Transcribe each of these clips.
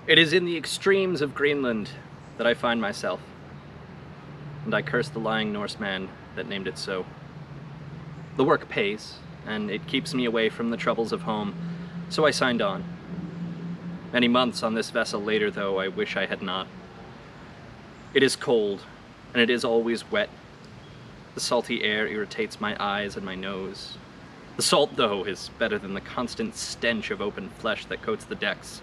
It is in the extremes of Greenland that I find myself, and I curse the lying Norseman that named it so. The work pays, and it keeps me away from the troubles of home, so I signed on. Many months on this vessel later, though, I wish I had not. It is cold, and it is always wet. The salty air irritates my eyes and my nose. The salt, though, is better than the constant stench of open flesh that coats the decks.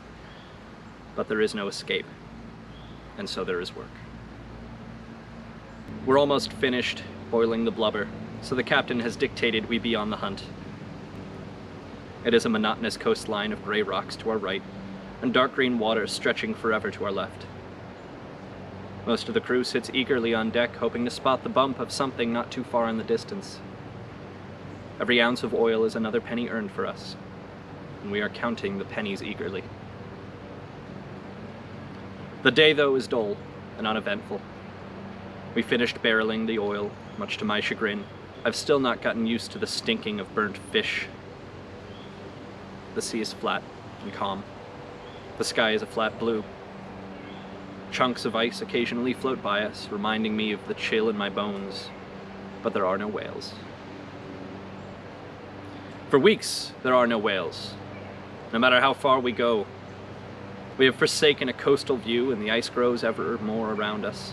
But there is no escape, and so there is work. We're almost finished boiling the blubber, so the captain has dictated we be on the hunt. It is a monotonous coastline of grey rocks to our right, and dark green water stretching forever to our left. Most of the crew sits eagerly on deck, hoping to spot the bump of something not too far in the distance. Every ounce of oil is another penny earned for us, and we are counting the pennies eagerly. The day, though, is dull and uneventful. We finished barreling the oil, much to my chagrin. I've still not gotten used to the stinking of burnt fish. The sea is flat and calm. The sky is a flat blue. Chunks of ice occasionally float by us, reminding me of the chill in my bones, but there are no whales. For weeks, there are no whales. No matter how far we go, we have forsaken a coastal view and the ice grows ever more around us.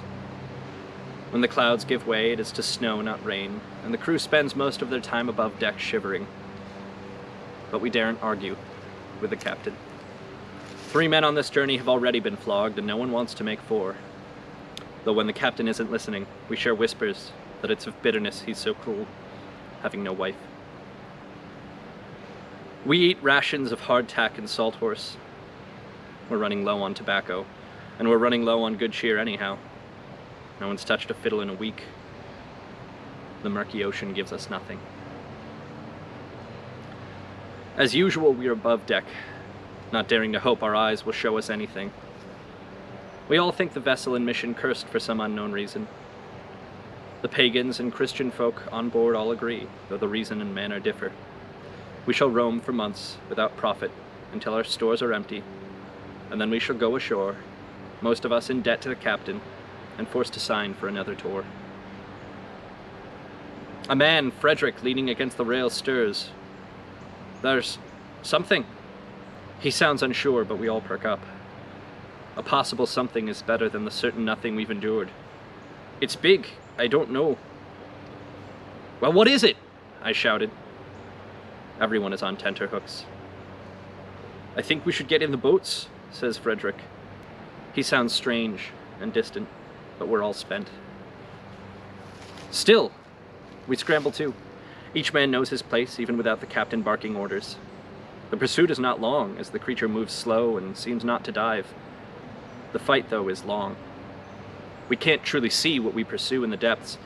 When the clouds give way, it is to snow, not rain, and the crew spends most of their time above deck shivering. But we daren't argue with the captain. 3 men on this journey have already been flogged, and no one wants to make 4. Though when the captain isn't listening, we share whispers that it's of bitterness he's so cruel, having no wife. We eat rations of hardtack and salt horse. We're running low on tobacco, and we're running low on good cheer anyhow. No one's touched a fiddle in a week. The murky ocean gives us nothing. As usual, we are above deck, not daring to hope our eyes will show us anything. We all think the vessel and mission cursed for some unknown reason. The pagans and Christian folk on board all agree, though the reason and manner differ. We shall roam for months without profit until our stores are empty, and then we shall go ashore, most of us in debt to the captain, and forced to sign for another tour. A man, Frederick, leaning against the rail stirs. There's something. He sounds unsure, but we all perk up. A possible something is better than the certain nothing we've endured. It's big. I don't know. Well, what is it? I shouted. Everyone is on tenterhooks. I think we should get in the boats, says Frederick. He sounds strange and distant, but we're all spent. Still, we scramble too. Each man knows his place, even without the captain barking orders. The pursuit is not long, as the creature moves slow and seems not to dive. The fight, though, is long. We can't truly see what we pursue in the depths,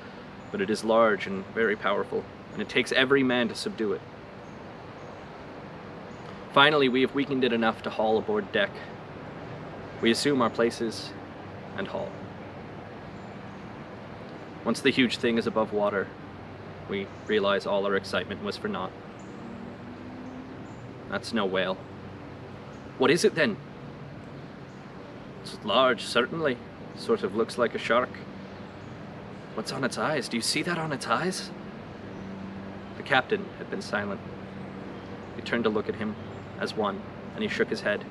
but it is large and very powerful, and it takes every man to subdue it. Finally, we have weakened it enough to haul aboard deck. We assume our places and haul. Once the huge thing is above water, we realize all our excitement was for naught. That's no whale. What is it then? It's large, certainly. Sort of looks like a shark. What's on its eyes? Do you see that on its eyes? The captain had been silent. We turned to look at him as one, and he shook his head.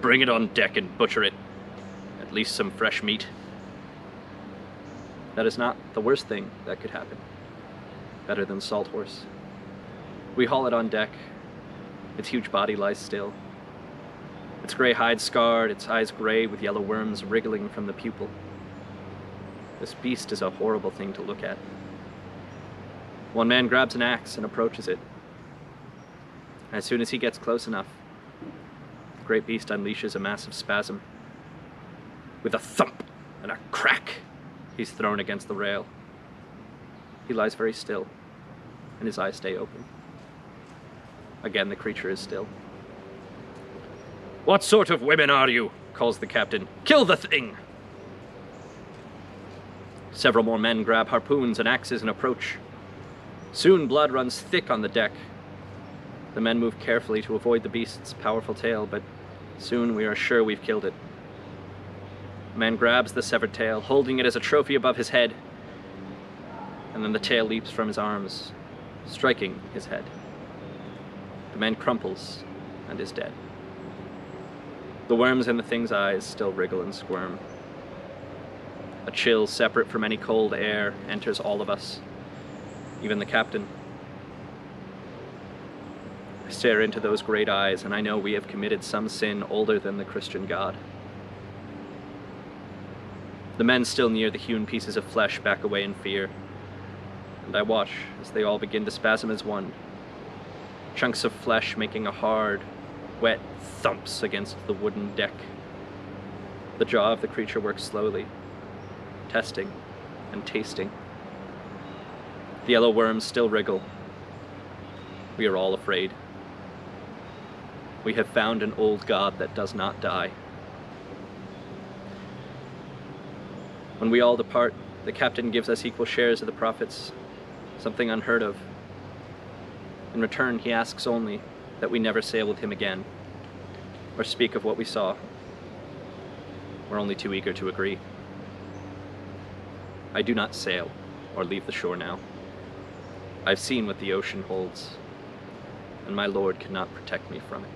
Bring it on deck and butcher it. At least some fresh meat. That is not the worst thing that could happen. Better than salt horse. We haul it on deck. Its huge body lies still. Its gray hide scarred, its eyes gray with yellow worms wriggling from the pupil. This beast is a horrible thing to look at. One man grabs an axe and approaches it. As soon as he gets close enough, the great beast unleashes a massive spasm. With a thump and a crack, he's thrown against the rail. He lies very still, and his eyes stay open. Again, the creature is still. What sort of women are you? Calls the captain. Kill the thing! Several more men grab harpoons and axes and approach. Soon blood runs thick on the deck. The men move carefully to avoid the beast's powerful tail, but Soon we are sure we've killed it. The man grabs the severed tail, holding it as a trophy above his head, and then the tail leaps from his arms, striking his head. The man crumples and is dead. The worms in the thing's eyes still wriggle and squirm. A chill separate from any cold air enters all of us, even the captain. I stare into those great eyes, and I know we have committed some sin older than the Christian God. The men still near the hewn pieces of flesh back away in fear, and I watch as they all begin to spasm as one, chunks of flesh making a hard, wet thumps against the wooden deck. The jaw of the creature works slowly, testing and tasting. The yellow worms still wriggle. We are all afraid. We have found an old god that does not die. When we all depart, the captain gives us equal shares of the profits, something unheard of. In return, he asks only that we never sail with him again, or speak of what we saw. We're only too eager to agree. I do not sail or leave the shore now. I've seen what the ocean holds, and my Lord cannot protect me from it.